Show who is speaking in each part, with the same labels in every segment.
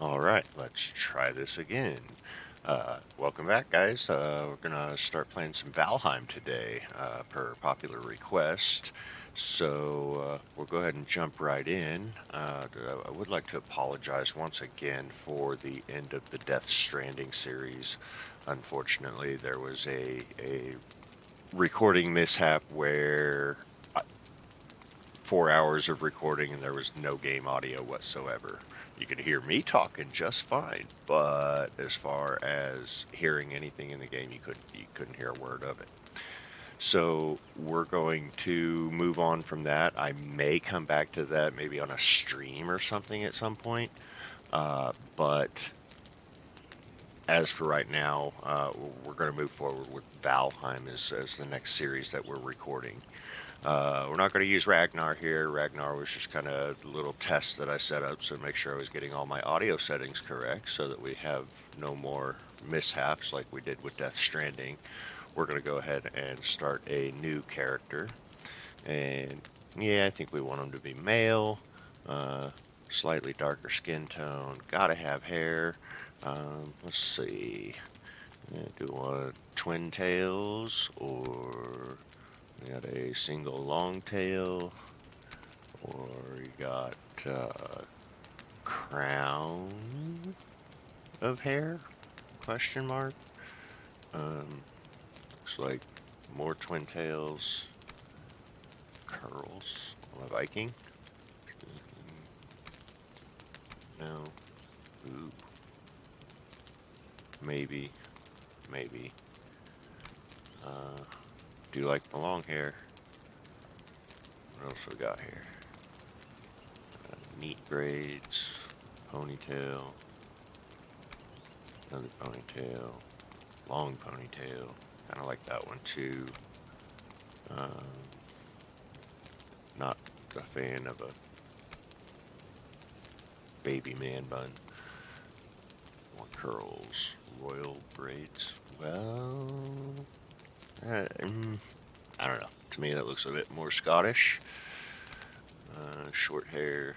Speaker 1: All right, let's try this again. Welcome back, guys. We're gonna start playing some Valheim today, per popular request. So we'll go ahead and jump right in. I would like to apologize once again for the end of the Death Stranding series. Unfortunately, there was a recording mishap where 4 hours of recording and there was no game audio whatsoever. You could hear me talking just fine, but as far as hearing anything in the game, you couldn't hear a word of it. So we're going to move on from that. I may come back to that maybe on a stream or something at some point. But as for right now, we're going to move forward with Valheim as the next series that we're recording. We're not going to use Ragnar here. Ragnar was just kind of a little test that I set up to make sure I was getting all my audio settings correct so that we have no more mishaps like we did with Death Stranding. We're going to go ahead and start a new character. And yeah, I think we want him to be male, uh, slightly darker skin tone, gotta have hair. Let's see. Do you want twin tails or we got a single long tail, or you got crown of hair? Question mark. Looks like more twin tails, curls on a Viking. No. Ooh. Maybe. Maybe. Uh, do like the long hair. What else we got here? Neat braids, ponytail, another ponytail, long ponytail. Kind of like that one too. Um, Not a fan of a baby man bun. More curls, royal braids. Well, I don't know. To me, that looks a bit more Scottish. Short hair.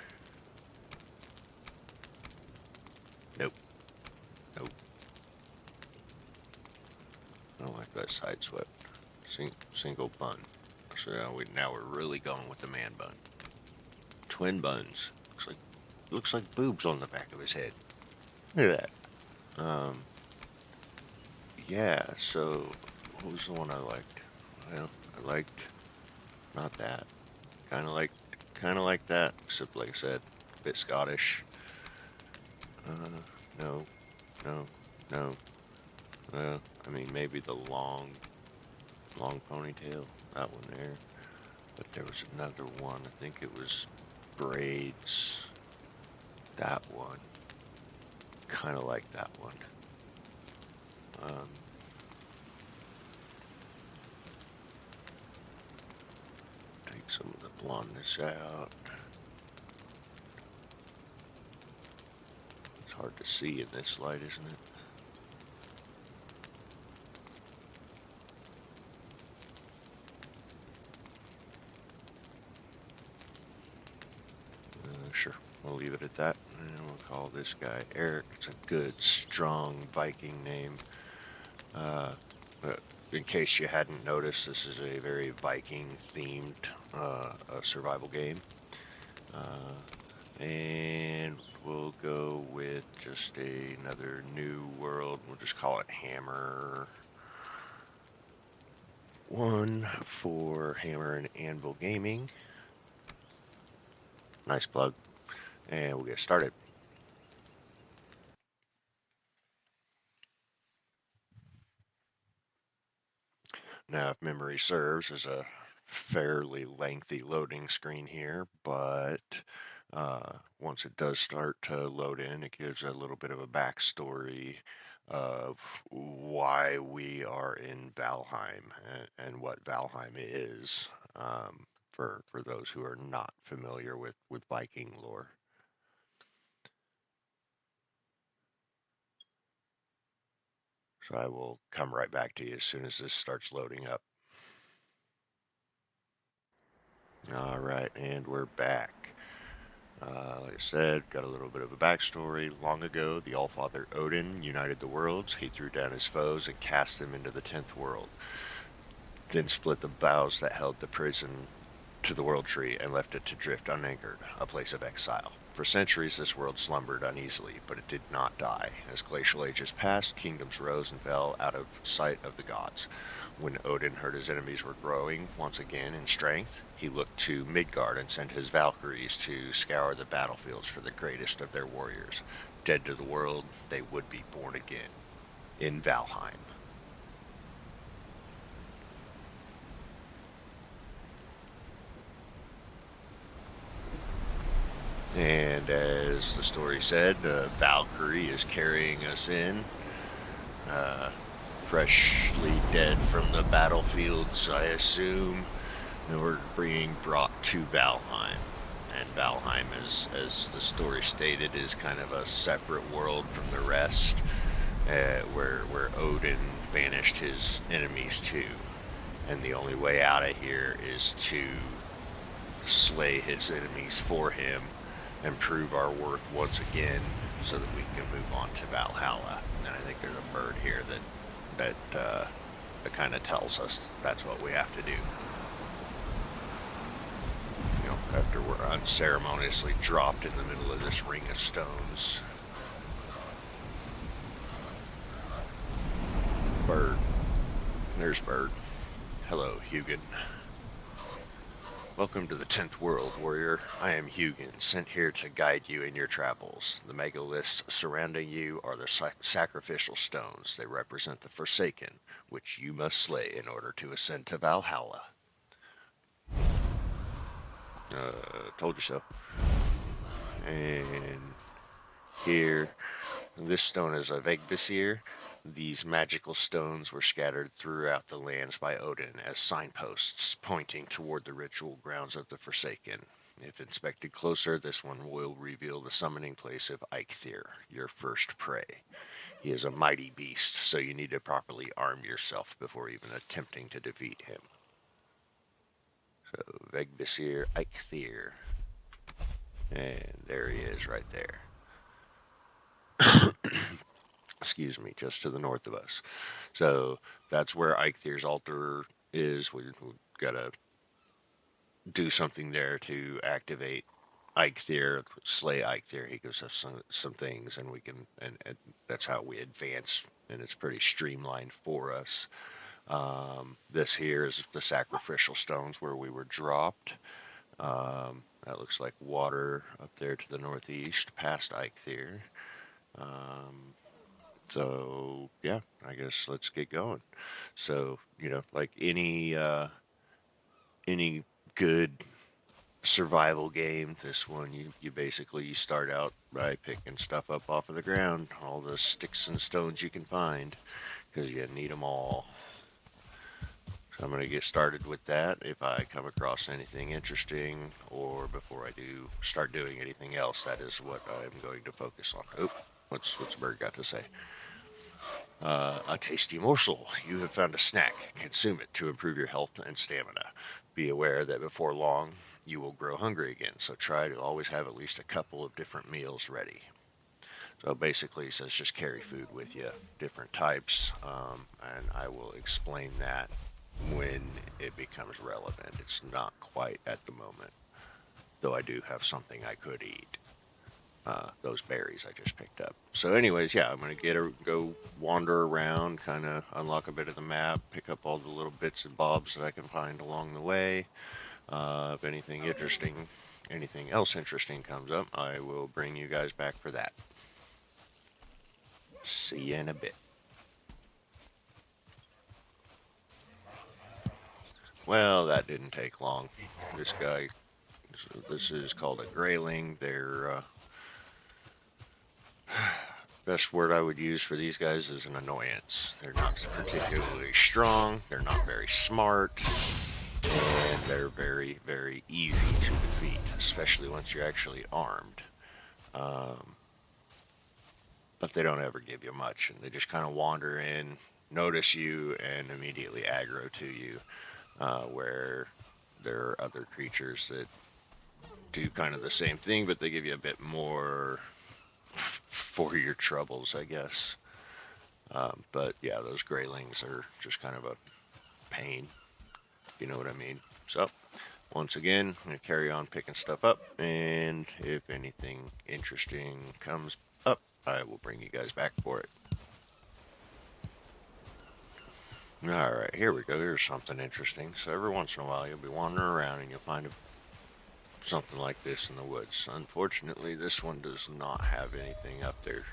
Speaker 1: Nope, nope. I don't like that side swept. Single bun. So now we're really going with the man bun. Twin buns. Looks like boobs on the back of his head. Look at that. Yeah. So what was the one I liked? Well, I liked not that. Kind of like, kind of like that. Except like I said, a bit Scottish. No, no, no. I mean maybe the long ponytail. That one there. But there was another one. I think it was braids. That one. Kind of like that one. Um, Take some of the blondness out. It's hard to see in this light, isn't it? Sure. We'll leave it at that. And we'll call this guy Eric. It's a good, strong Viking name. Uh, but in case you hadn't noticed, this is a very Viking-themed survival game. And we'll go with just another new world. We'll just call it Hammer 1 for Hammer and Anvil Gaming. Nice plug. And we'll get started. Now, if memory serves, there's a fairly lengthy loading screen here, but once it does start to load in, it gives a little bit of a backstory of why we are in Valheim and what Valheim is, for those who are not familiar with Viking lore. So I will come right back to you as soon as this starts loading up. All right, and we're back. Like I said, got a little bit of a backstory. Long ago, the Allfather Odin united the worlds. He threw down his foes and cast them into the 10th world, then split the boughs that held the prison to the world tree and left it to drift unanchored, a place of exile. For centuries, this world slumbered uneasily, but it did not die. As glacial ages passed, kingdoms rose and fell out of sight of the gods. When Odin heard his enemies were growing once again in strength, he looked to Midgard and sent his Valkyries to scour the battlefields for the greatest of their warriors. Dead to the world, they would be born again in Valheim. And as the story said, Valkyrie is carrying us in, uh, freshly dead from the battlefields, I assume. And we're being brought to Valheim. And Valheim, as the story stated, is kind of a separate world from the rest, where Odin banished his enemies to. And the only way out of here is to slay his enemies for him and prove our worth once again so that we can move on to Valhalla. And I think there's a bird here that kind of tells us that's what we have to do. You know, after we're unceremoniously dropped in the middle of this ring of stones. Bird. There's Bird. Hello, Hugin. Welcome to the 10th World, warrior. I am Hugin, sent here to guide you in your travels. The megaliths surrounding you are the sacrificial stones. They represent the Forsaken, which you must slay in order to ascend to Valhalla. Told you so. And here, this stone is a Vegvisir. These magical stones were scattered throughout the lands by Odin as signposts pointing toward the ritual grounds of the Forsaken. If inspected closer, this one will reveal the summoning place of Eikthyr, your first prey. He is a mighty beast, so you need to properly arm yourself before even attempting to defeat him. So, Vegvisir Eikthyr. And there he is right there. Excuse me, just to the north of us. So that's where Eikthyr's altar is. We've got to do something there to activate Eikthyr, slay Eikthyr. He gives us some things, and we can, and that's how we advance. And it's pretty streamlined for us. This here is the sacrificial stones where we were dropped. That looks like water up there to the northeast, past Eikthyr. So yeah, I guess let's get going. So like any good survival game, this one you basically you start out by picking stuff up off of the ground, all the sticks and stones you can find, because you need them all. So I'm gonna get started with that. If I come across anything interesting, or before I do start doing anything else, that is what I'm going to focus on. Oh, what's Bird got to say? A tasty morsel. You have found a snack. Consume it to improve your health and stamina. Be aware that before long, you will grow hungry again, so try to always have at least a couple of different meals ready. So basically, it says just carry food with you, different types, and I will explain that when it becomes relevant. It's not quite at the moment, though I do have something I could eat. Those berries I just picked up. So anyways, yeah, I'm going to go wander around, kind of unlock a bit of the map, pick up all the little bits and bobs that I can find along the way. If anything else interesting comes up, I will bring you guys back for that. See you in a bit. Well, that didn't take long. This guy, this is called a grayling. They're best word I would use for these guys is an annoyance. They're not particularly strong, they're not very smart, and they're very, very easy to defeat, especially once you're actually armed. But they don't ever give you much, and they just kind of wander in, notice you, and immediately aggro to you, where there are other creatures that do kind of the same thing, but they give you a bit more for your troubles, I guess. But yeah, those Greylings are just kind of a pain, if you know what I mean. So, once again, I'm going to carry on picking stuff up, and if anything interesting comes up, I will bring you guys back for it. Alright, here we go. Here's something interesting. So every once in a while, you'll be wandering around and you'll find something like this in the woods. Unfortunately, this one does not have anything up there.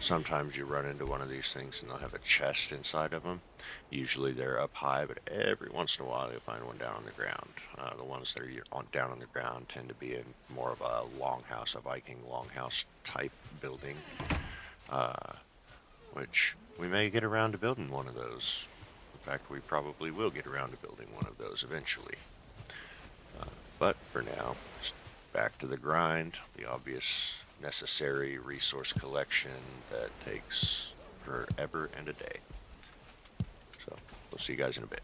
Speaker 1: Sometimes you run into one of these things and they'll have a chest inside of them. Usually they're up high, but every once in a while you'll find one down on the ground. The ones that are down on the ground tend to be in more of a longhouse, a Viking longhouse type building, which we may get around to building one of those. In fact, we probably will get around to building one of those eventually. But for now, back to the grind, the obvious necessary resource collection that takes forever and a day. So, we'll see you guys in a bit.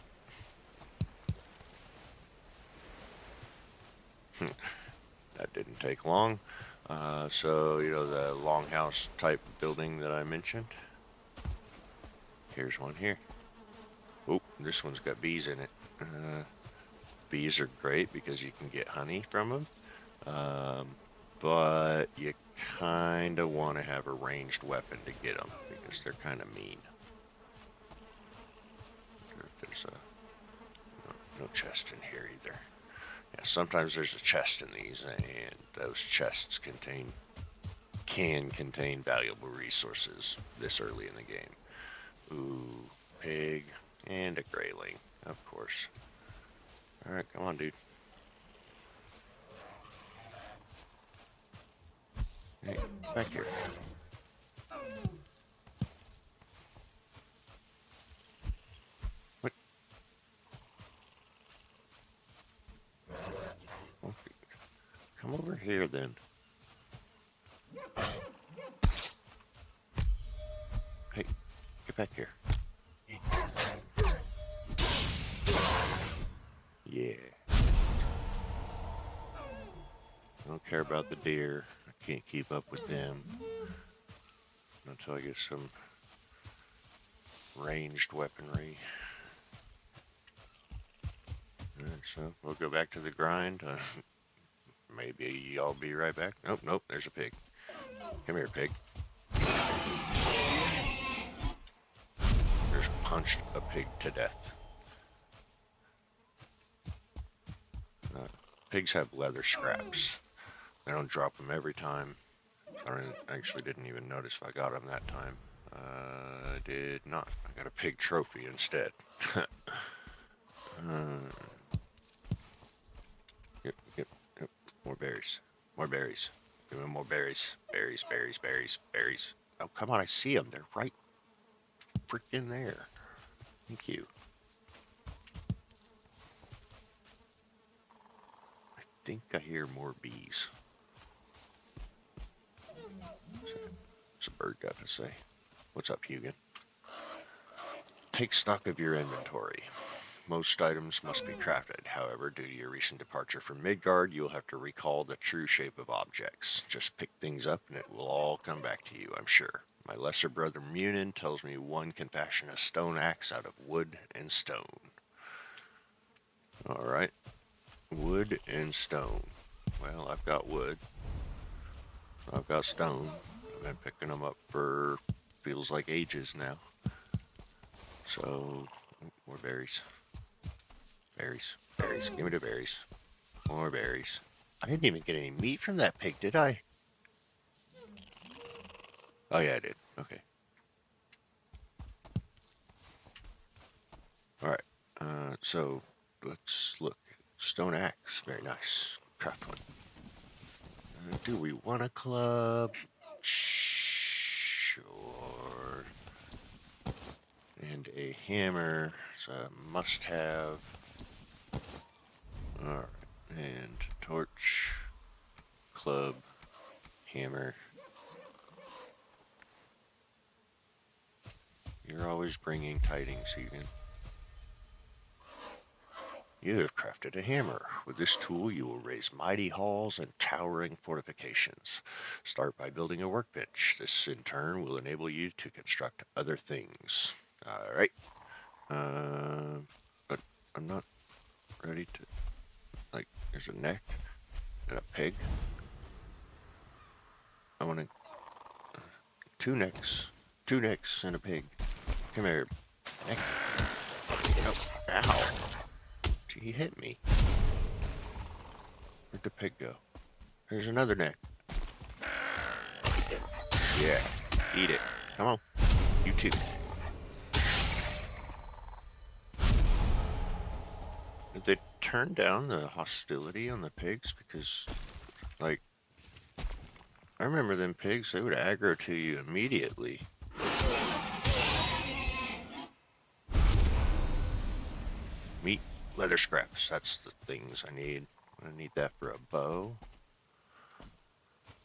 Speaker 1: That didn't take long. So, you know, the longhouse type building that I mentioned. Here's one here. Oh, this one's got bees in it. Bees are great because you can get honey from them. But you kind of want to have a ranged weapon to get them because they're kind of mean. There's no chest in here either. Yeah, sometimes there's a chest in these, and those chests can contain valuable resources this early in the game. Ooh, pig and a greyling, of course. All right, come on, dude. Hey, back here. What? Okay. Come over here, then. Hey, get back here. Yeah. I don't care about the deer. I can't keep up with them until I get some ranged weaponry. Alright, so we'll go back to the grind. Maybe I'll be right back. Nope, there's a pig. Come here, pig. Just punched a pig to death. Pigs have leather scraps. I don't drop them every time. I actually didn't even notice if I got them that time. I did not. I got a pig trophy instead. Yep. More berries. More berries. Give me more berries. Berries. Oh, come on. I see them. They're right freaking there. Thank you. I think I hear more bees. What's a bird got to say? What's up, Hugin? Take stock of your inventory. Most items must be crafted. However, due to your recent departure from Midgard, you'll have to recall the true shape of objects. Just pick things up and it will all come back to you, I'm sure. My lesser brother Munin tells me one can fashion a stone axe out of wood and stone. Alright. Wood and stone. Well, I've got wood. I've got stone. I've been picking them up for feels like ages now. So, more berries. Berries. Give me the berries. More berries. I didn't even get any meat from that pig, did I? Oh yeah, I did. Okay. Alright. So, let's look. Stone axe. Very nice. Craft one. Do we want a club? Sure. And a hammer. It's a must-have. Alright. And torch. Club. Hammer. You're always bringing tidings, Egan. You have crafted a hammer. With this tool, you will raise mighty halls and towering fortifications. Start by building a workbench. This, in turn, will enable you to construct other things. All right. But I'm not ready to. Like, there's a neck and a pig. I want two necks. Two necks and a pig. Come here. Neck. Oh, ow. He hit me. Where'd the pig go? There's another neck. Yeah. Eat it. Come on. You too. Did they turn down the hostility on the pigs? Because, like, I remember them pigs, they would aggro to you immediately. Meat, leather scraps, that's the things I need. I need that for a bow.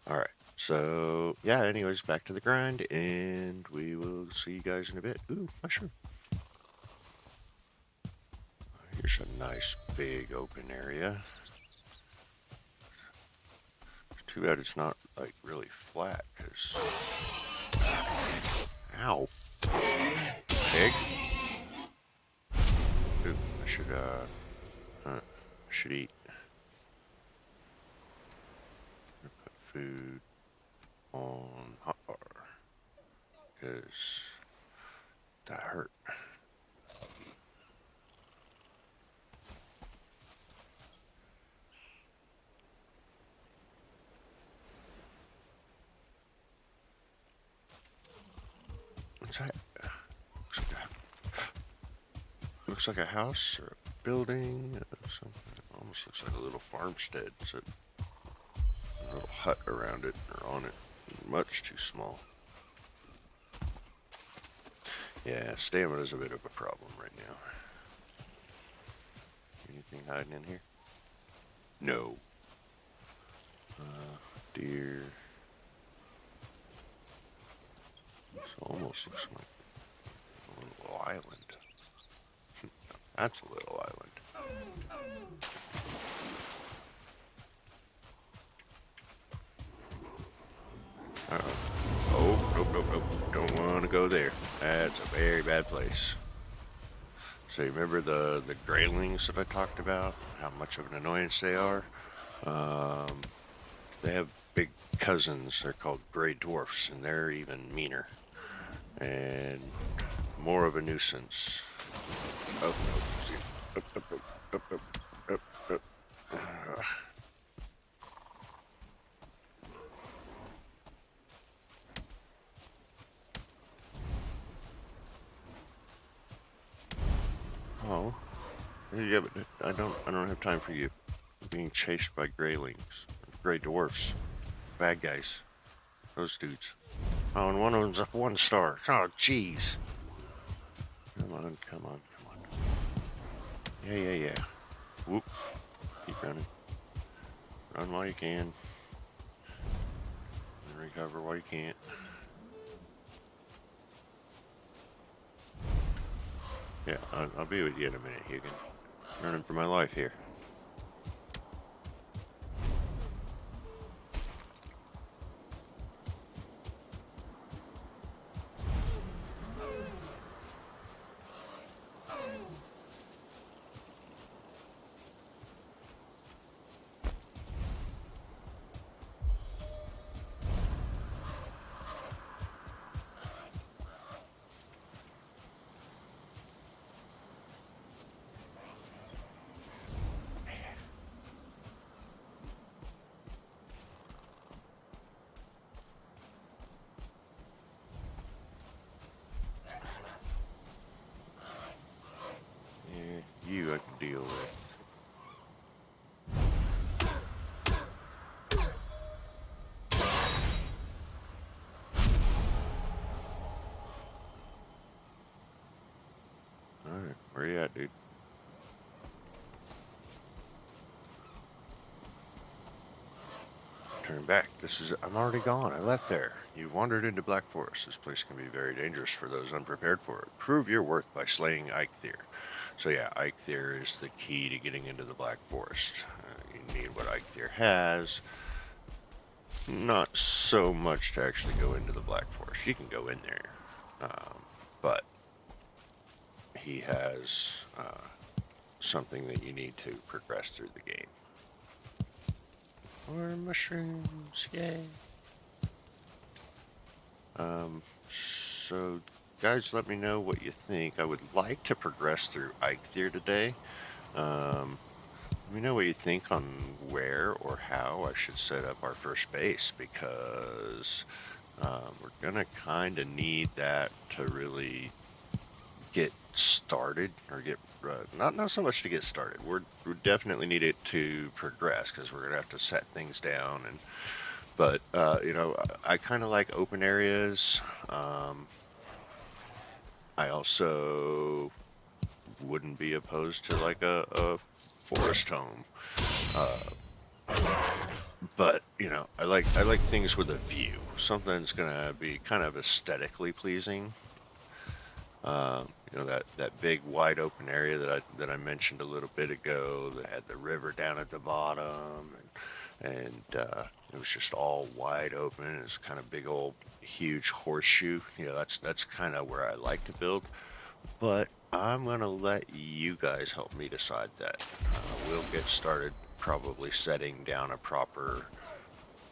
Speaker 1: Alright, so, yeah, anyways, back to the grind, and we will see you guys in a bit. Ooh, mushroom. Here's a nice big open area. Too bad it's not, like, really flat, because... Ow. Pig. Ooh, I should eat. Put food on hotbar, because that hurt. What's that? Looks like a house or a building or something. It almost looks like a little farmstead. It's a little hut around it or on it. Much too small. Yeah, stamina's a bit of a problem right now. Anything hiding in here? No. Deer. This almost looks like a little island. That's a little island. Uh-oh. Oh, nope, nope, nope. Don't want to go there. That's a very bad place. So you remember the graylings that I talked about? How much of an annoyance they are? They have big cousins. They're called gray dwarfs, and they're even meaner. And more of a nuisance. Oh, no. Up. Oh. Yeah, but I don't have time for you. I'm being chased by graylings. Gray dwarfs. Bad guys. Those dudes. Oh, and one of them's a 1-star. Oh, jeez. Come on. Yeah. Whoop. Keep running. Run while you can. And recover while you can't. Yeah, I'll be with you in a minute, Hugan. Running for my life here. You I can deal with. Alright, where you at, dude? Turn back. I'm already gone. I left there. You wandered into Black Forest. This place can be very dangerous for those unprepared for it. Prove your worth by slaying Eikthyr. So yeah, Eikthyr is the key to getting into the Black Forest. You need what Eikthyr has. Not so much to actually go into the Black Forest. You can go in there, but he has something that you need to progress through the game. More mushrooms, yay! So guys, let me know what you think. I would like to progress through Eikthyr today. Let me know what you think on where or how I should set up our first base, because we're gonna kind of need that to really get started, or get not so much to get started. We definitely need it to progress, because we're gonna have to set things down. And but I kind of like open areas. I also wouldn't be opposed to like a forest home. But I like things with a view. Something that's gonna be kind of aesthetically pleasing. That big wide open area that I mentioned a little bit ago, that had the river down at the bottom, and it was just all wide open. It's kind of big old huge horseshoe. That's kind of where I like to build. But I'm gonna let you guys help me decide that. We'll get started probably setting down a proper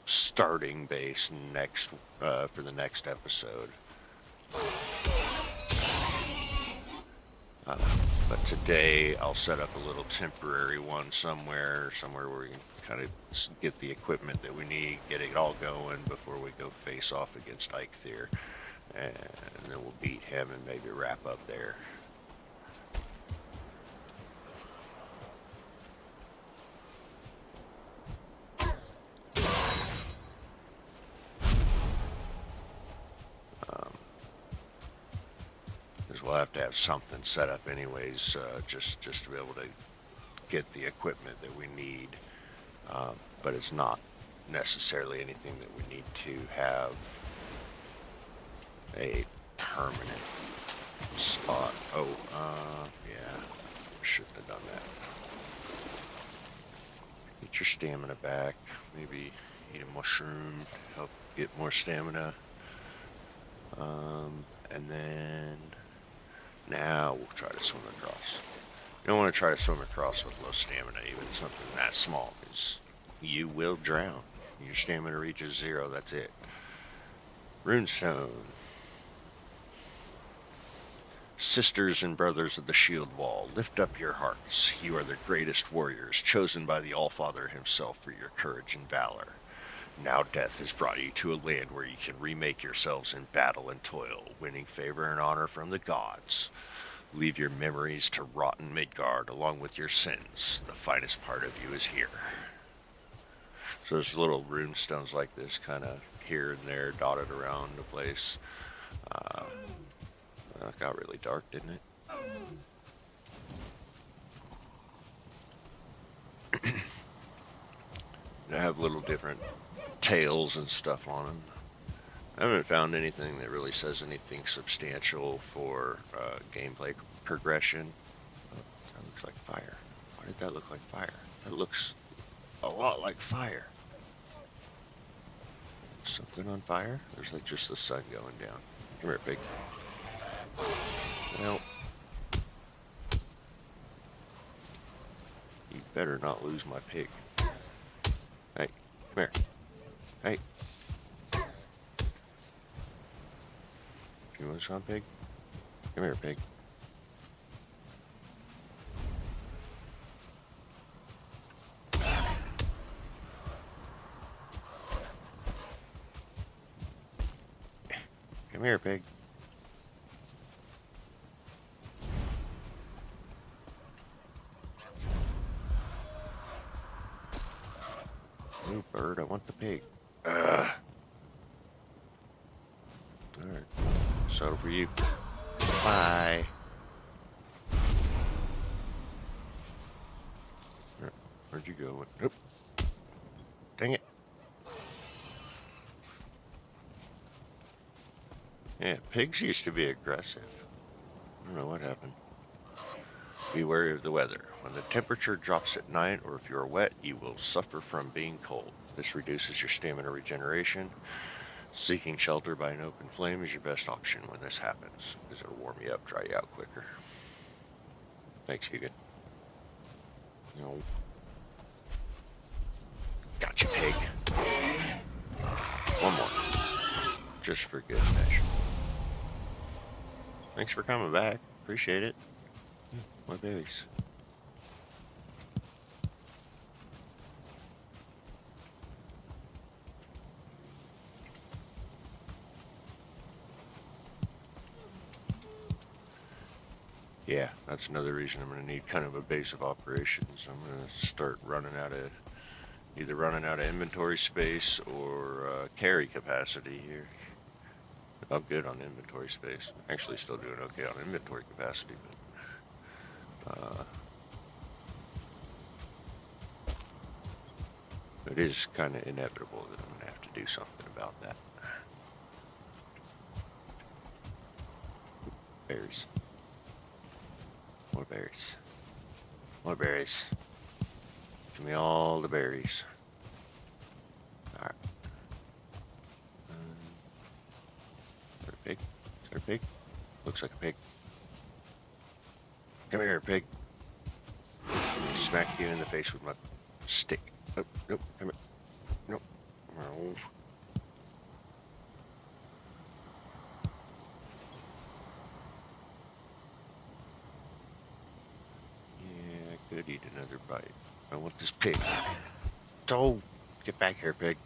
Speaker 1: starting base next for the next episode. But today I'll set up a little temporary one somewhere where we can kind of get the equipment that we need, get it all going before we go face off against Eikthyr, and then we'll beat him and maybe wrap up there. Because we'll have to have something set up anyways, just to be able to get the equipment that we need. But it's not necessarily anything that we need to have a permanent spot. Oh, yeah, shouldn't have done that. Get your stamina back. Maybe eat a mushroom to help get more stamina. And then now we'll try to swim across. You don't want to try to swim across with low stamina, even something that small, because you will drown. Your stamina reaches 0, that's it. Runestone. Sisters and brothers of the Shield Wall, lift up your hearts. You are the greatest warriors, chosen by the Allfather himself for your courage and valor. Now death has brought you to a land where you can remake yourselves in battle and toil, winning favor and honor from the gods. Leave your memories to rot in Midgard along with your sins. The finest part of you is here. So there's little rune stones like this kind of here and there dotted around the place. It got really dark, didn't it? They have little different tails and stuff on them. I haven't found anything that really says anything substantial for gameplay progression. Oh, that looks like fire. Why did that look like fire? That looks a lot like fire. Something on fire? Or is that just the sun going down? Come here, pig. Well, you better not lose my pig. Hey, come here. Hey. You want some, pig? Come here, pig. Come here, pig. Move, bird. I want the pig. Alright. So for you. Bye. Where'd you go? Nope. Dang it. Yeah, pigs used to be aggressive. I don't know what happened. Be wary of the weather. When the temperature drops at night, or if you are wet, you will suffer from being cold. This reduces your stamina regeneration. Seeking shelter by an open flame is your best option when this happens, because it'll warm you up, dry you out quicker. Thanks, Keegan. No. Gotcha, pig. One more. Just for good measure. Thanks for coming back. Appreciate it. My berries. Yeah, that's another reason I'm going to need kind of a base of operations. I'm going to start either running out of inventory space or carry capacity here. I'm good on inventory space. Actually, still doing okay on inventory capacity, but it is kind of inevitable that I'm going to have to do something about that. Berries. More berries. More berries. Give me all the berries. Alright. Is that a pig? Is that a pig? Looks like a pig. Come here, pig. Smack you in the face with my stick. Oh, nope, come here. Nope. No. Yeah, I could eat another bite. I want this pig. So, get back here, pig.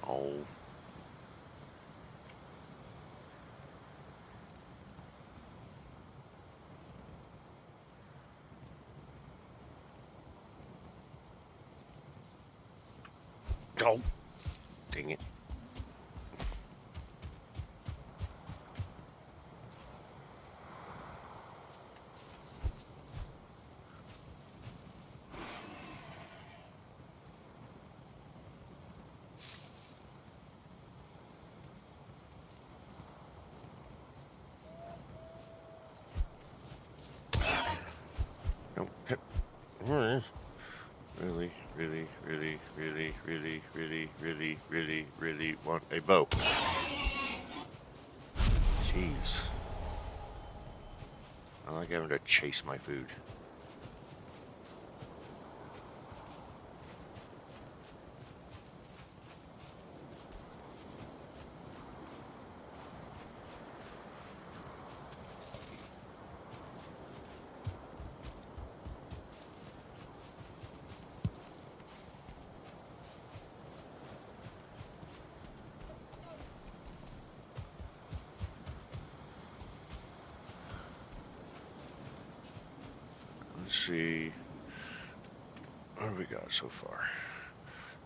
Speaker 1: Oh. Oh. Dang it. Nope. Really, really, really, really, really, really, really, really, really want a bow. Jeez. I like having to chase my food. Let's see. What have we got so far?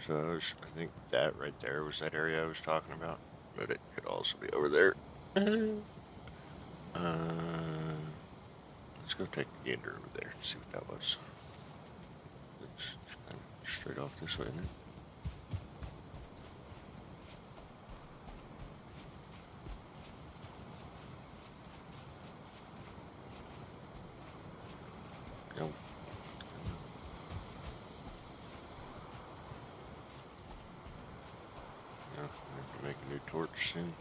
Speaker 1: So I think that right there was that area I was talking about, but it could also be over there. Let's go take the gander over there and see what that was. It's kind of straight off this way, isn't it? Nope. Yeah, I have to make a new torch soon.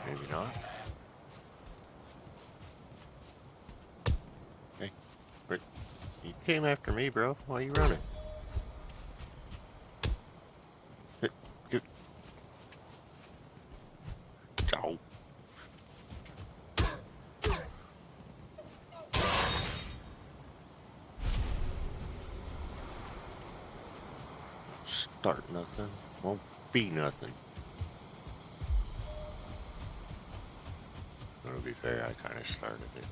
Speaker 1: Maybe not. Hey, Rick, you came after me, bro. Why are you running? Good. Oh. Start nothing. Won't be nothing. To be fair, I kind of started it.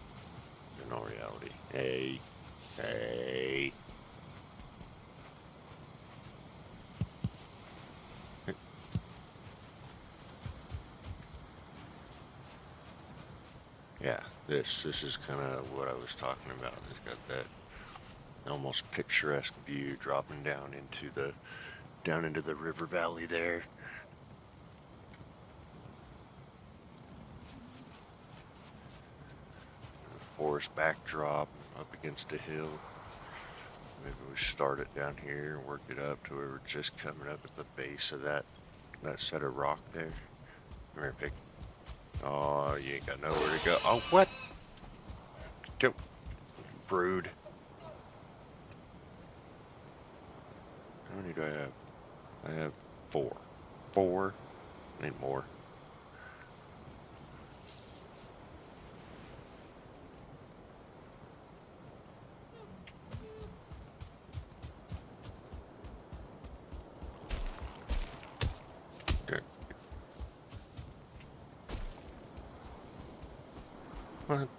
Speaker 1: In all reality. Hey. Hey. Yeah, this is kind of what I was talking about. It's got that almost picturesque view dropping down into the river valley there. Forest backdrop up against a hill. Maybe we start it down here and work it up to where we're just coming up at the base of that set of rock there. Come here, pig. Oh, you ain't got nowhere to go. Oh, what? Don't brood. How many do I have? I have 4. 4? Need more. Okay. What?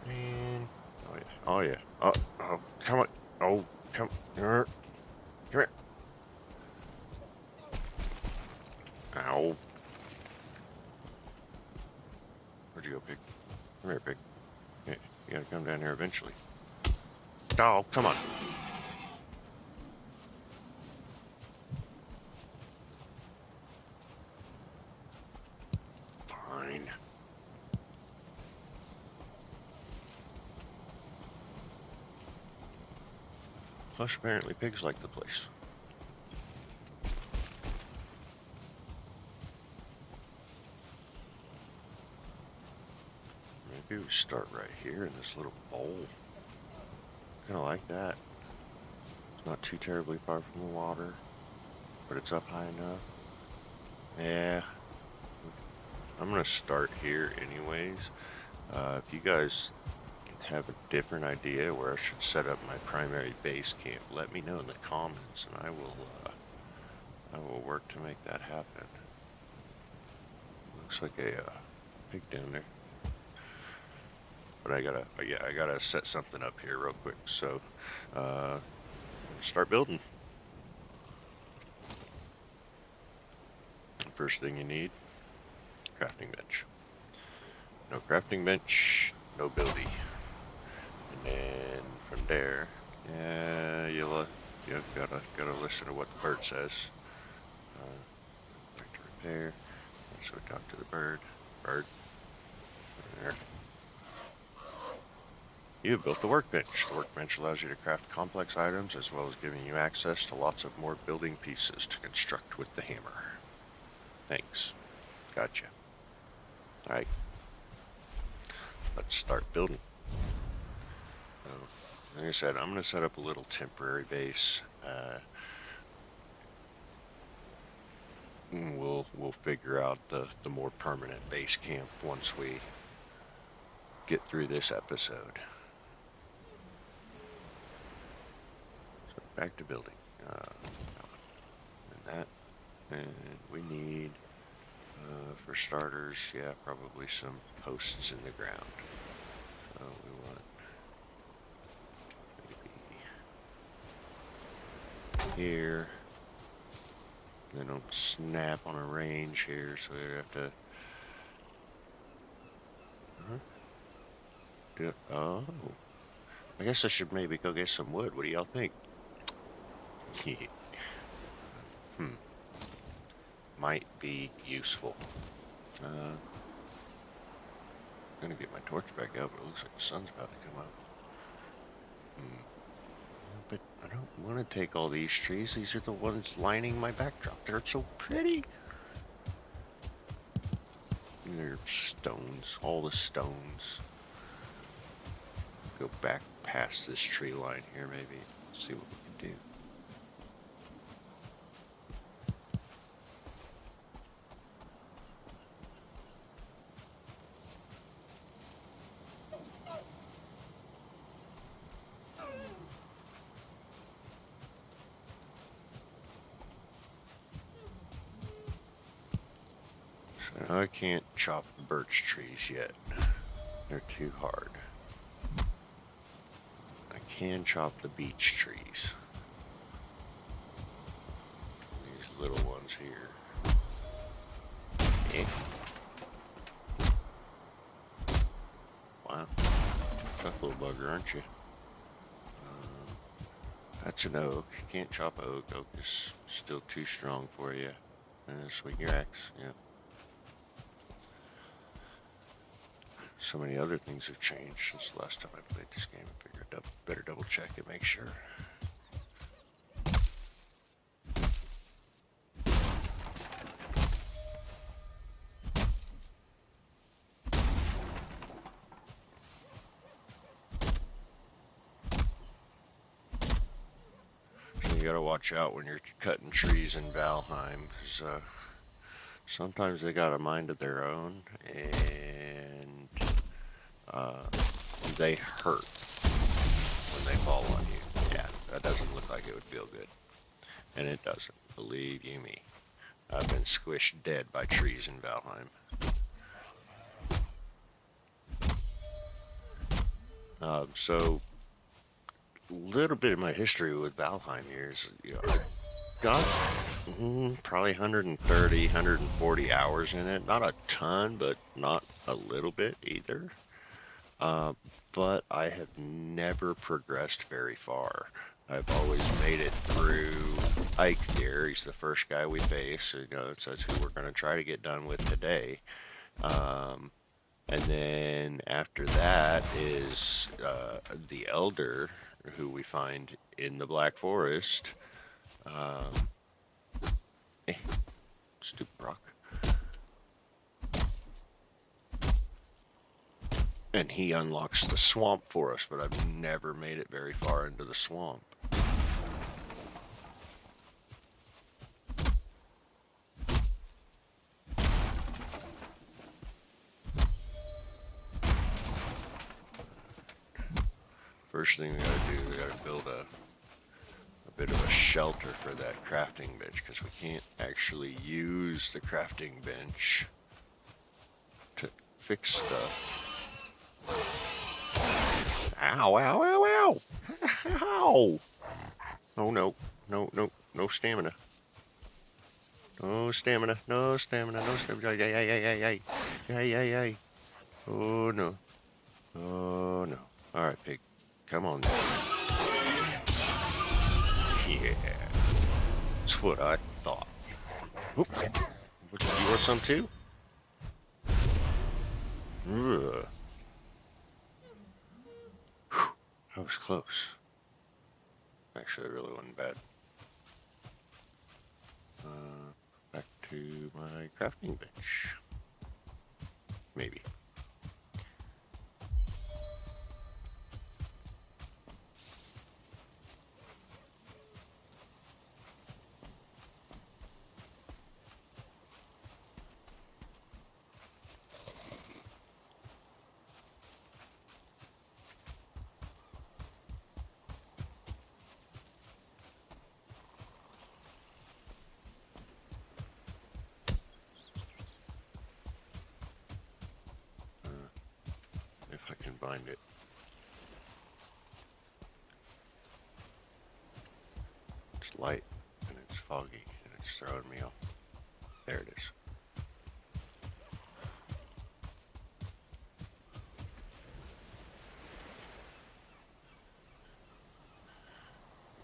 Speaker 1: Man. Oh yeah. Oh yeah. Oh, come on. Oh, come here. Come here. Ow. Where'd you go, pig? Come here, pig. Yeah, you gotta come down here eventually. Oh, come on. Fine. Plus, apparently, pigs like the place. Maybe we start right here in this little bowl. Kind of like that. It's not too terribly far from the water, but it's up high enough. Yeah. I'm gonna start here anyways. If you guys have a different idea where I should set up my primary base camp, let me know in the comments, and I will work to make that happen. Looks like a pig down there, but I gotta set something up here real quick. So, start building. First thing you need, crafting bench. No crafting bench, no buildy. And then from there, yeah, you've gotta listen to what the bird says. Back to repair. So we talk to the bird. Bird. There. You have built the workbench. The workbench allows you to craft complex items as well as giving you access to lots of more building pieces to construct with the hammer. Thanks. Gotcha. Alright. Let's start building. So, like I said, I'm going to set up a little temporary base. We'll figure out the more permanent base camp once we get through this episode. So back to building. And that, and we need, for starters, yeah, probably some posts in the ground. So we want maybe here. They don't snap on a range here, so we have to. Oh, I guess I should maybe go get some wood. What do y'all think? Might be useful. I'm gonna get my torch back out, but it looks like the sun's about to come up. But I don't want to take all these trees. These are the ones lining my backdrop. They're so pretty. And they're stones, all the stones. Go back past this tree line here, maybe. See what we can do. So I can't chop the birch trees yet. They're too hard. I can chop the beech trees. These little ones here. Eh. tough little bugger, aren't you? That's an oak. You can't chop oak. Oak is still too strong for you. Swing your axe. Yeah. So many other things have changed since the last time I played this game. I figured I'd better double check and make sure. So you gotta watch out when you're cutting trees in Valheim, because sometimes they got a mind of their own, and they hurt when they fall on you. Yeah, that doesn't look like it would feel good. And it doesn't, believe you me. I've been squished dead by trees in Valheim. So, a little bit of my history with Valheim here is, I got probably 130, 140 hours in it. Not a ton, but not a little bit either. But I have never progressed very far. I've always made it through Ike there. He's the first guy we face. So that's who we're going to try to get done with today. And then after that is the Elder, who we find in the Black Forest. Stupid rock. And he unlocks the swamp for us, but I've never made it very far into the swamp. First thing we gotta do, we gotta build a bit of a shelter for that crafting bench, because we can't actually use the crafting bench to fix stuff. Ow, ow, ow, ow! Ow! Oh no, no stamina. No stamina, no stamina, no stamina. Yay. Oh no. Oh no. Alright, pig. Come on now. Yeah. That's what I thought. Oop. You want some too? Ugh. That was close. Actually, it really wasn't bad. Back to my crafting bench. Maybe. If I can find it. It's light and it's foggy and it's throwing me off. There it is.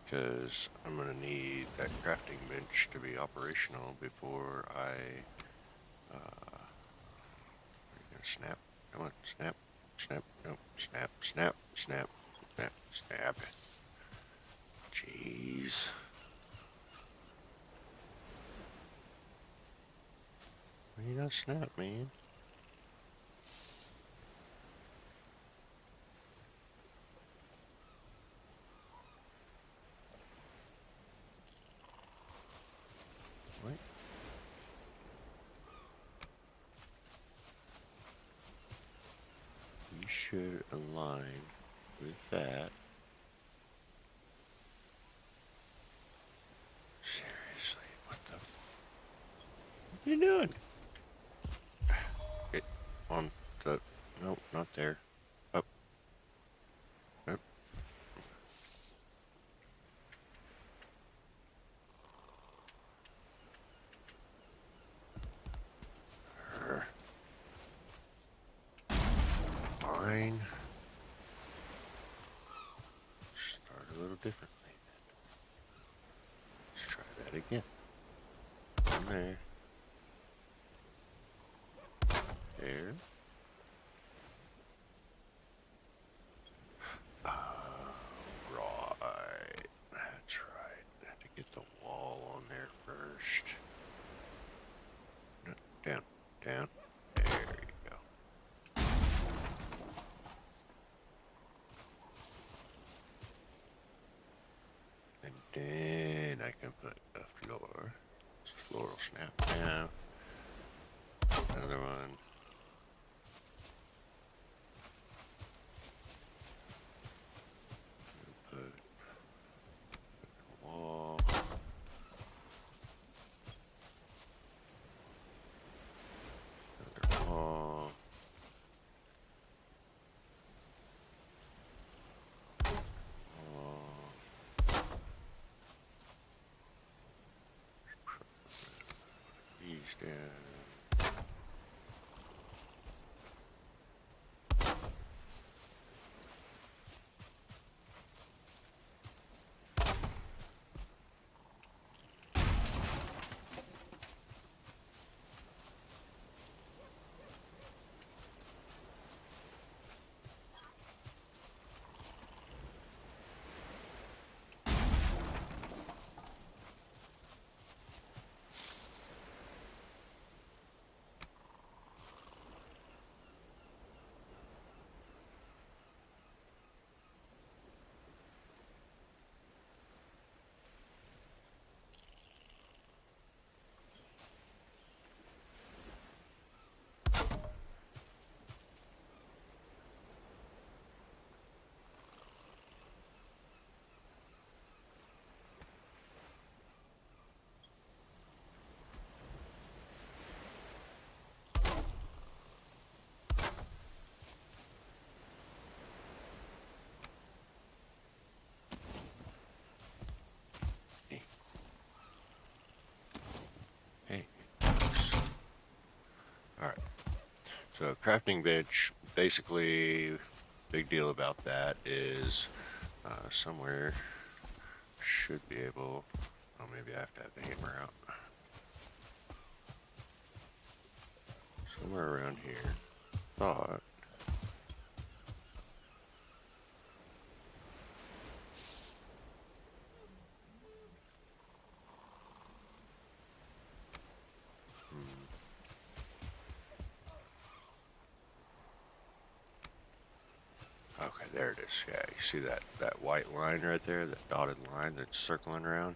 Speaker 1: Because I'm going to need that crafting bench to be operational before I snap. Come on, snap. No, snap. Jeez. Why you not snap, man? What? You should align with that. Seriously, what are you doing? Get on the... Nope, not there. Up. Up. Fine. there. There. Uh, right. That's right. I have to get the wall on there first. No, down, down. There you go. And then I can put a floor. This floor will snap down. Another one. Put a wall. Another wall. Wall. These down. Hey. Hey. Alright. So crafting bench, basically, big deal about that is somewhere should be able. Oh, maybe I have to have the hammer out. Somewhere around here. Thought. Okay, there it is. Yeah, you see that white line right there, that dotted line that's circling around?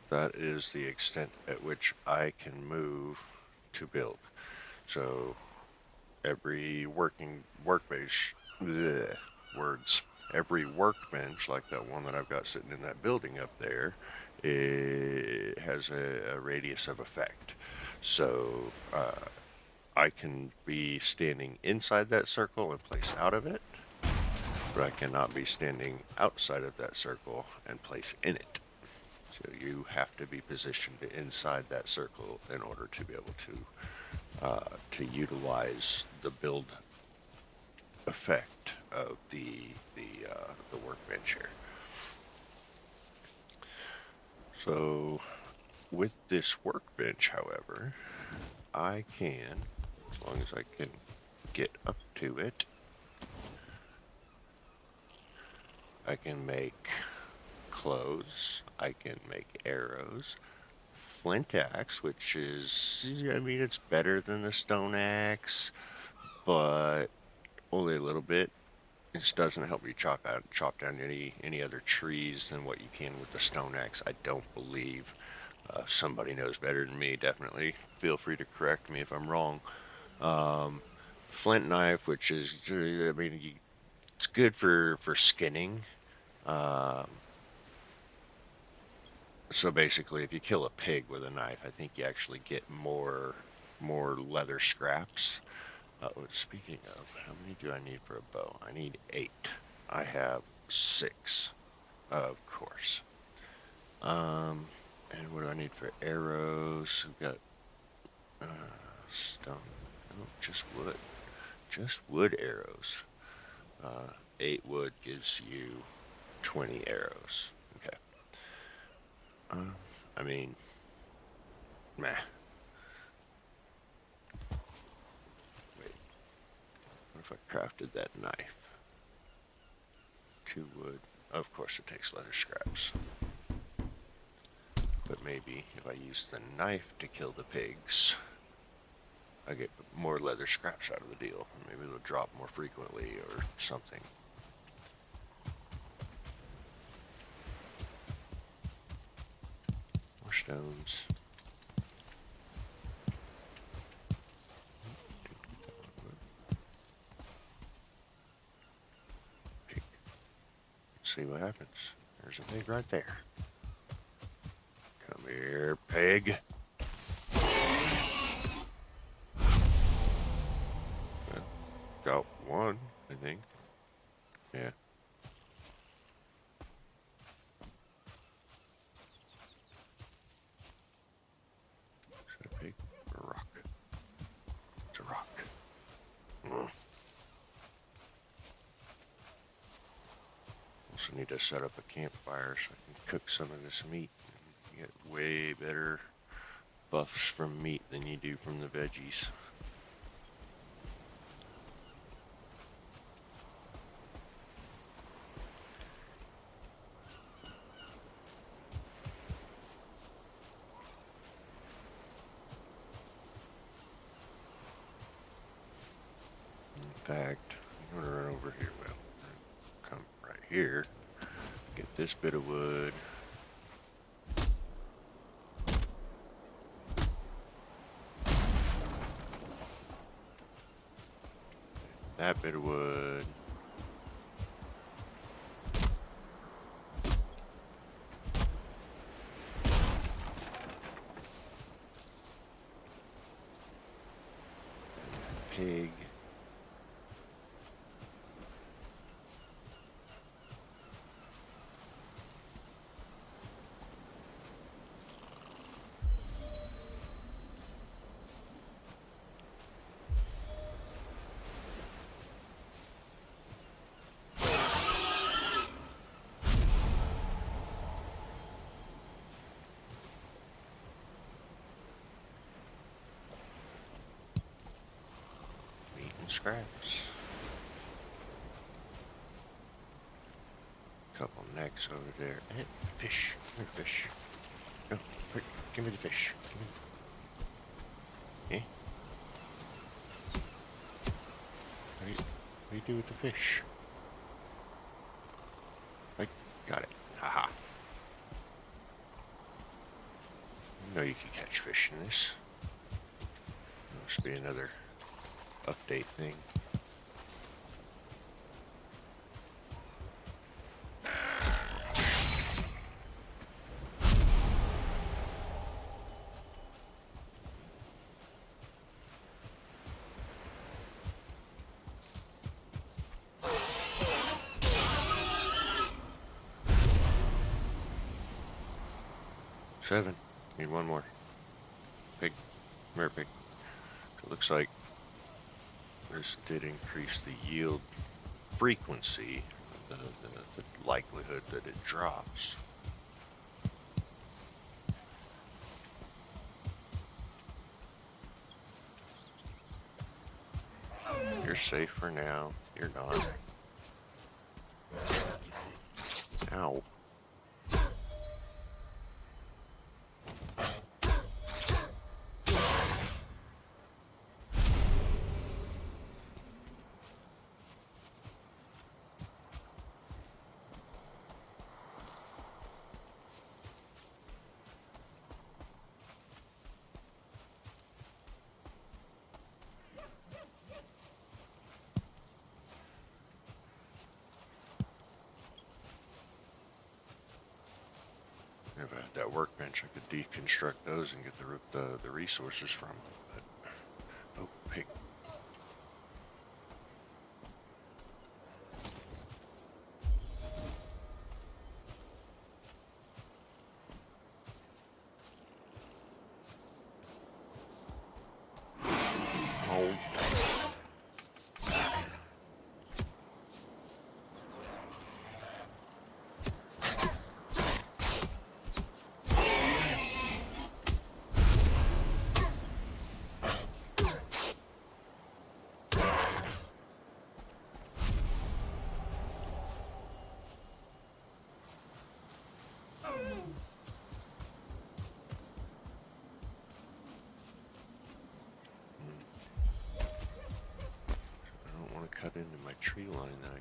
Speaker 1: That is the extent at which I can move to build. So every workbench, bleh, words, every workbench like that one that I've got sitting in that building up there, it has a radius of effect. So I can be standing inside that circle and place out of it, but I cannot be standing outside of that circle and place in it. So you have to be positioned inside that circle in order to be able to utilize the build effect of the workbench here. So with this workbench, however, I can, as long as I can get up to it, I can make clothes, I can make arrows, flint axe, which is, I mean, it's better than the stone axe, but only a little bit. It doesn't help you chop down any other trees than what you can with the stone axe. I don't believe. Somebody knows better than me. Definitely feel free to correct me if I'm wrong. Um, Flint knife, which is, I mean, it's good for skinning. Um, so basically, if you kill a pig with a knife, I think you actually get more leather scraps. Speaking of, how many do I need for a bow? I need 8. I have 6, of course. And what do I need for arrows? We've got stone. Oh, just wood. Just wood arrows. 8 wood gives you 20 arrows. Okay. I mean, Meh. Wait. What if I crafted that knife? 2 wood. Of course it takes leather scraps. But maybe if I use the knife to kill the pigs, I get more leather scraps out of the deal. Maybe it'll drop more frequently or something. More stones. Pig. Let's see what happens. There's a pig right there. Come here, pig. Well, got one, I think. Yeah. Is that a pig or a rock? It's a rock. Also need to set up a campfire so I can cook some of this meat. You get way better buffs from meat than you do from the veggies. In fact, I'm gonna run over here. Well, come right here. Get this bit of wood. That bit of wood. Pig. Meat and scraps. Couple necks over there. And fish. Come here, fish. No, quick, give me the fish. Give me. Eh? What do you do with the fish? I got it. Haha. You know you can catch fish in this. Must be another update thing. Seven. Need one more. Pig. Come here, pig. It looks like this did increase the yield frequency, the likelihood that it drops. You're safe for now. You're not. Ow. If I had that workbench, I could deconstruct those and get the resources from. But, oh, pig. Oh. tree line that I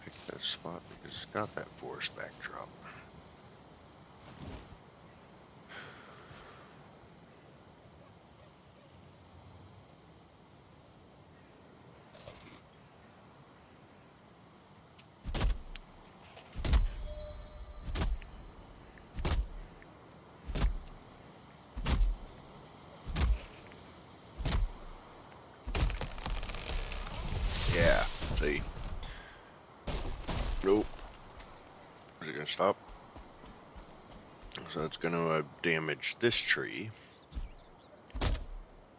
Speaker 1: picked that spot because it's got that forest backdrop. Yeah, see. Nope. Is it gonna stop? So it's gonna damage this tree,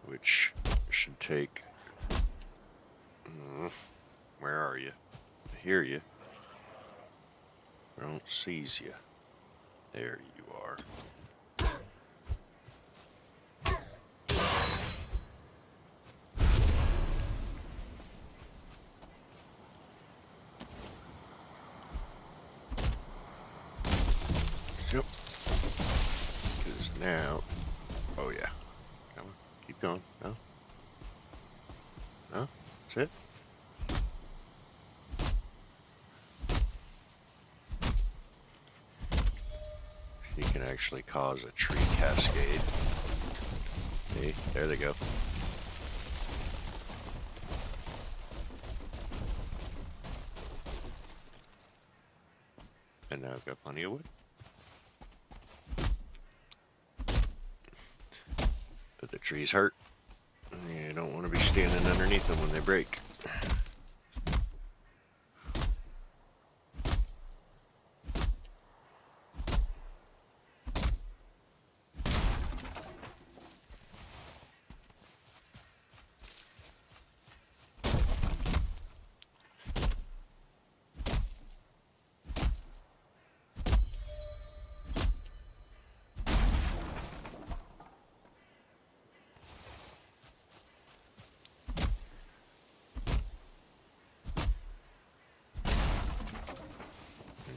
Speaker 1: which should take... where are you? I hear you. I don't seize you. There you are. Yep. Because now... Oh yeah. Come on. Keep going. No? No? That's it? You can actually cause a tree cascade. See? There they go. And now I've got plenty of wood. But the trees hurt. You don't want to be standing underneath them when they break.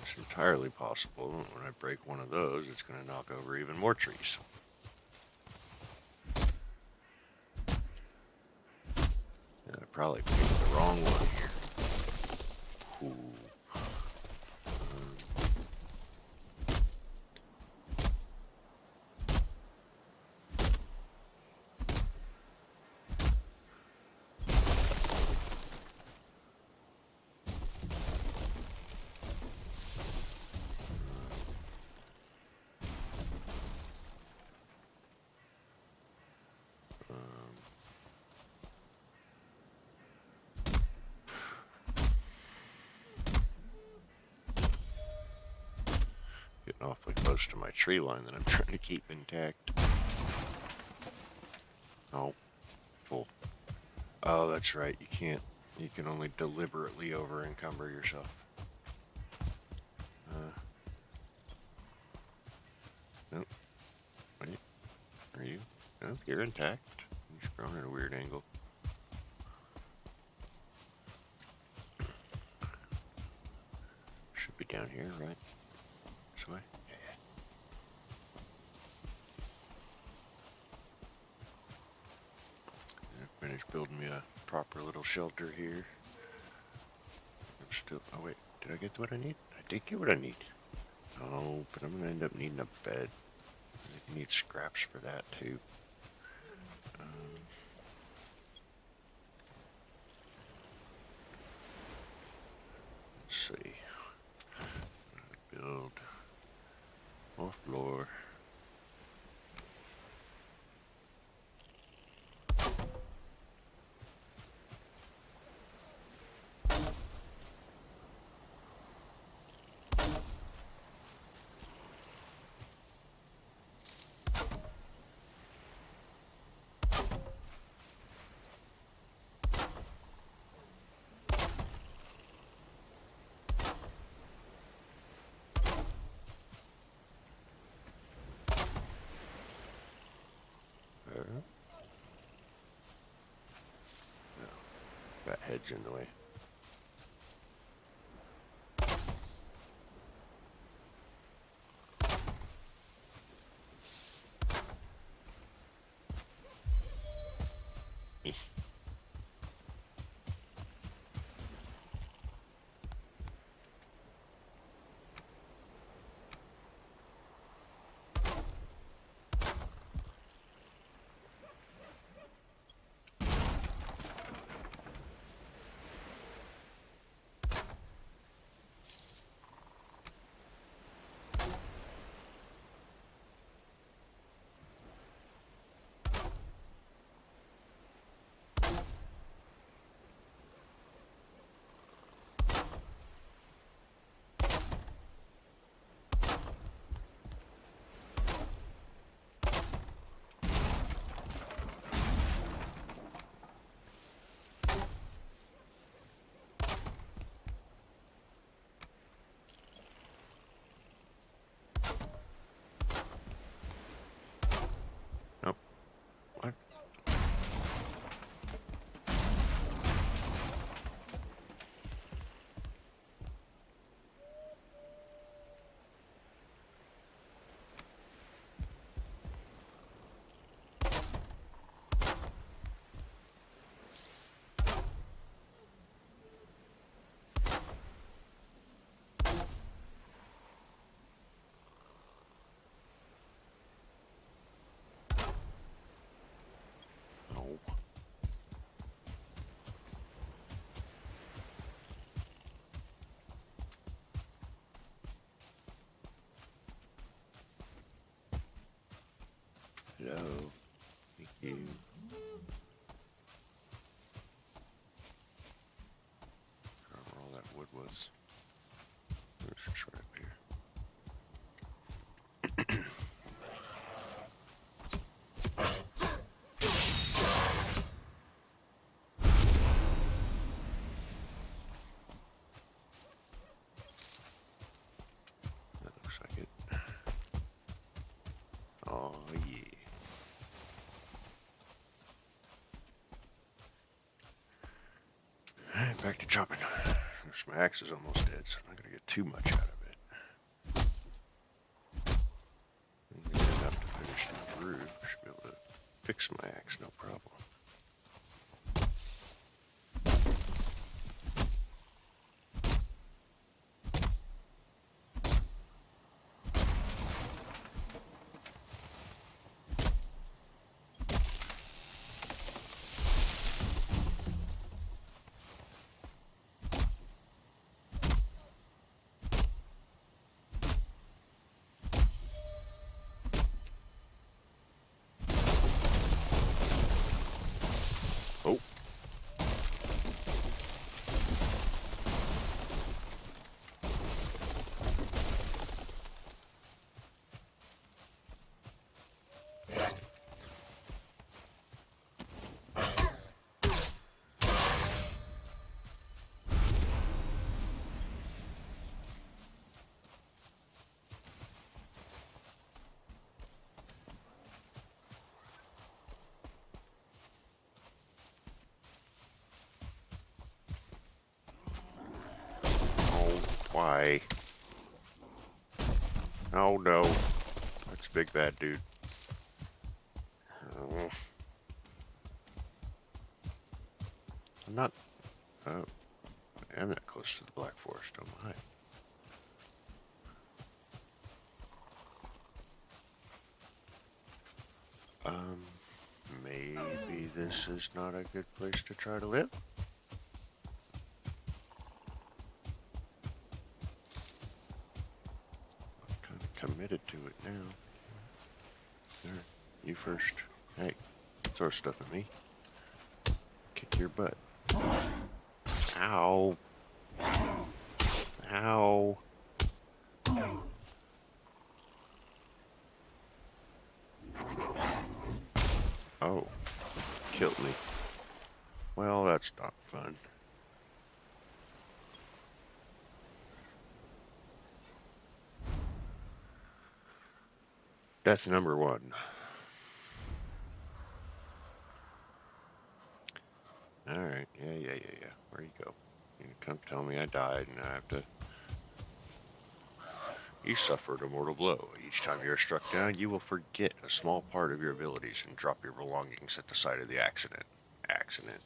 Speaker 1: It's entirely possible when I break one of those, it's going to knock over even more trees. And I probably picked the wrong one here. Ooh. Getting awfully close to my tree line that I'm trying to keep intact. Oh, full. Oh, that's right. You can't. You can only deliberately over encumber yourself. Nope. Wait. Are you? No, you're intact. You're just growing at a weird angle. Should be down here, right? This way? Yeah. I finished building me a proper little shelter here. I'm still... Oh, wait. Did I get what I need? I did get what I need. Oh, but I'm going to end up needing a bed. I need scraps for that, too. Let's see. Build more floor. Got hedge in the way. go. Thank you. I don't know where all that wood was. It's just right up here. That looks like it. Oh yeah. Alright, back to chopping. My axe is almost dead, so I'm not gonna get too much out of it. Enough to finish the roof. Should be able to fix my axe, no problem. Oh. Why? Oh no. That's a big bad dude. Oh. I'm not... Oh. I'm not close to the Black Forest, am I? Maybe this is not a good place to try to live? I'm kind of committed to it now. There, you first. Hey, throw stuff at me. Kick your butt. Ow. Ow. Oh, killed me. Well, that's not fun. Death number 1. Alright, yeah. Where you go? You come tell me I died and I have to... You suffered a mortal blow. Each time you are struck down, you will forget a small part of your abilities and drop your belongings at the site of the accident. Accident.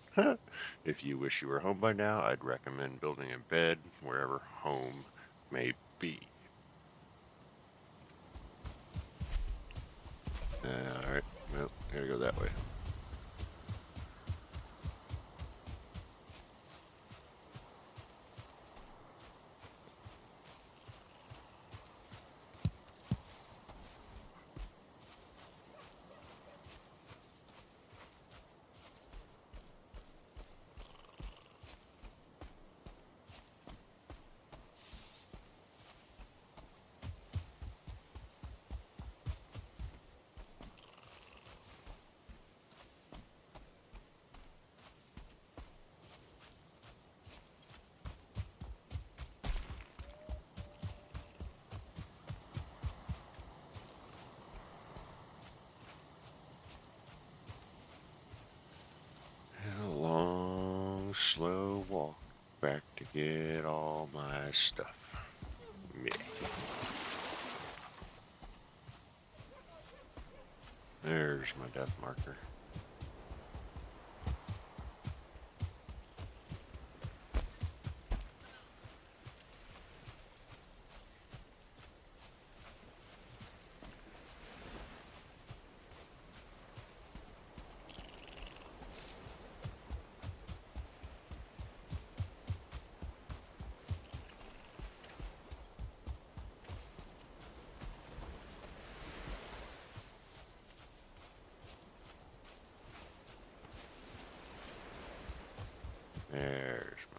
Speaker 1: If you wish you were home by now, I'd recommend building a bed wherever home may be. Alright, well, gotta go that way. Slow walk back to get all my stuff. Meh. There's my death marker.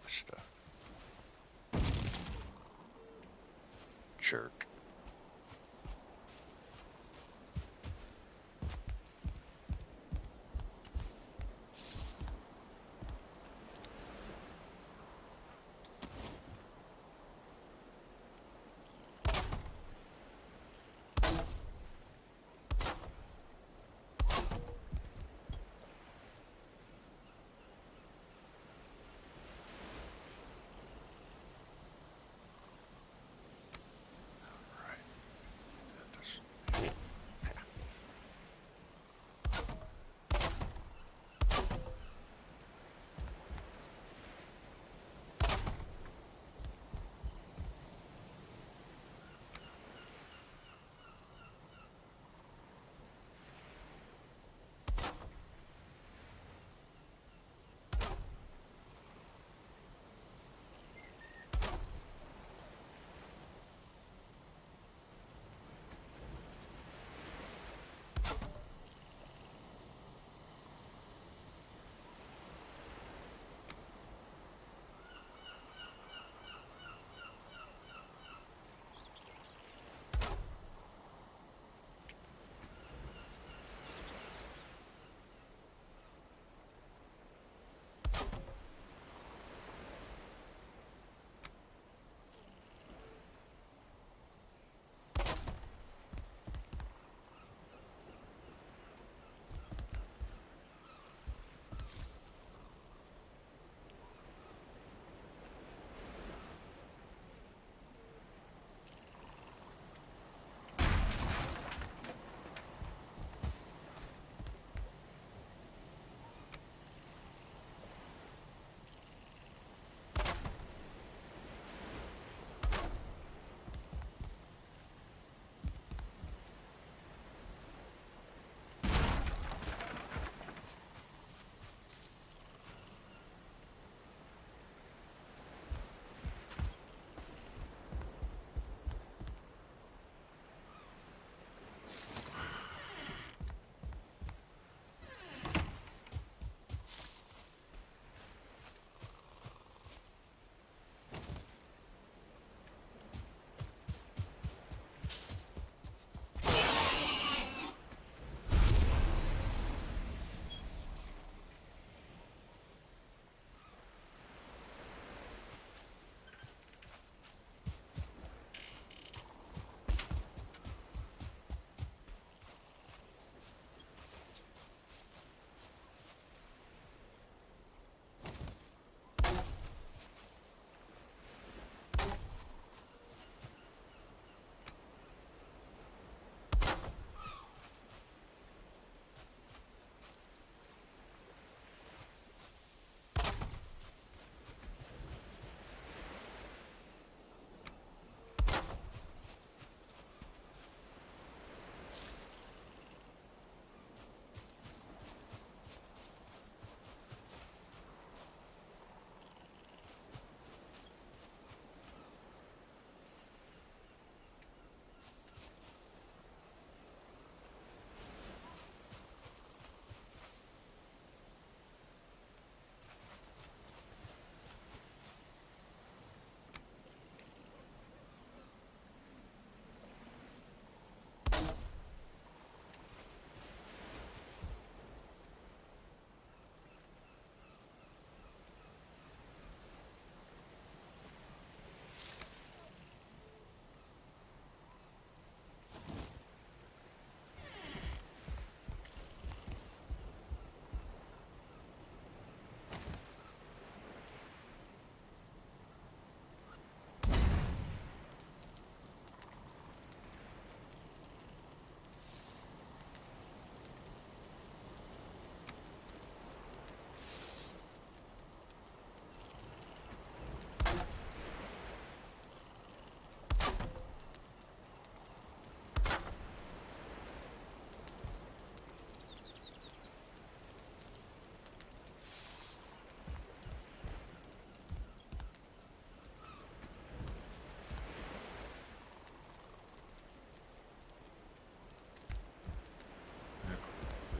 Speaker 1: stuff. Jerk.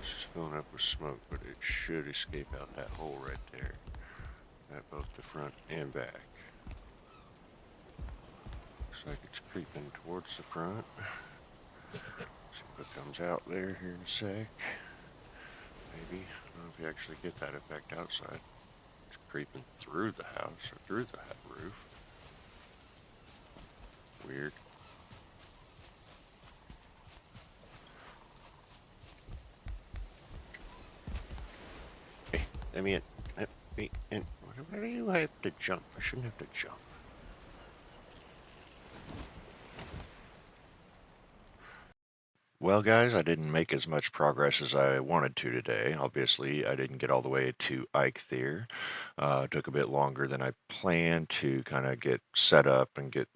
Speaker 1: It's just filling up with smoke, but it should escape out that hole right there. at both the front and back. Looks like it's creeping towards the front. See what comes out there here in a sec. Maybe. I don't know if you actually get that effect outside. It's creeping through the house or through the roof. Weird. Hey, let me in. Let me in. Why do you have to jump? I shouldn't have to jump. Well, guys, I didn't make as much progress as I wanted to today. Obviously, I didn't get all the way to Eikthyr. It took a bit longer than I planned to kind of get set up and get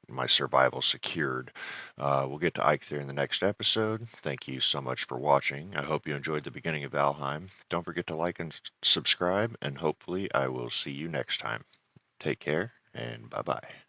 Speaker 1: my survival secured. We'll get to Eikthyr in the next episode. Thank you so much for watching. I hope you enjoyed the beginning of Valheim. Don't forget to like and subscribe, and hopefully, I will see you next time. Take care, and bye bye.